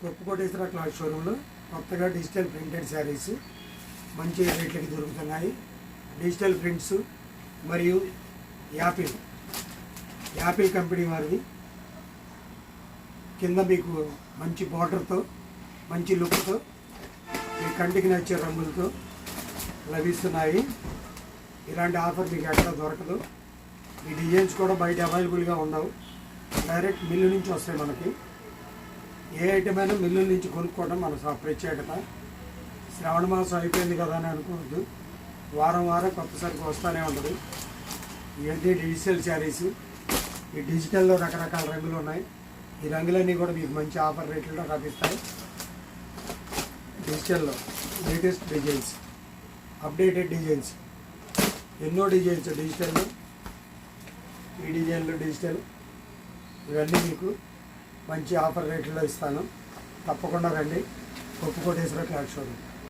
కొప్పు Koteswara cloth షోరూంలో కొత్తగా digital printed saris మంచి రేట్లకి దొరుకుతున్నాయి. డిజిటల్ ప్రింట్స్ మరియు యాపిల్ కంపెనీ వారిది కింద మీకు మంచి బార్డర్తో మంచి లుక్తో మీ కంటికి నచ్చే రంగులతో లభిస్తున్నాయి. ఇలాంటి ఆఫర్ మీకు ఎక్కడ దొరకదు. ఈ డిజైన్స్ కూడా బయట అవైలబుల్గా ఉండవు. డైరెక్ట్ మిల్లు నుంచి వస్తాయి. మనకి ఏ ఐటమ్ అయినా మిల్లుల నుంచి కొనుక్కోవడం మన ప్రత్యేకత. శ్రావణ మాసం అయిపోయింది కదా అని అనుకోవద్దు. వారం వారం కొత్త సరుకు వస్తూనే ఉంటుంది. ఇవన్నీ డిజిటల్ శారీస్. ఈ డిజిటల్లో రకరకాల రంగులు ఉన్నాయి. ఈ రంగులన్నీ కూడా మీకు మంచి ఆఫర్ రేట్లలో లభిస్తాయి. డిజిటల్లో లేటెస్ట్ డిజైన్స్, అప్డేటెడ్ డిజైన్స్, ఎన్నో డిజైన్స్ డిజిటల్లో. ఈ డిజైన్లు డిజిటల్ ఇవన్నీ మీకు మంచి ఆఫర్ రేట్లలో ఇస్తాను. తప్పకుండా రండి. కొప్పు కోటేశ్వర క్లాత్ షోరూమ్.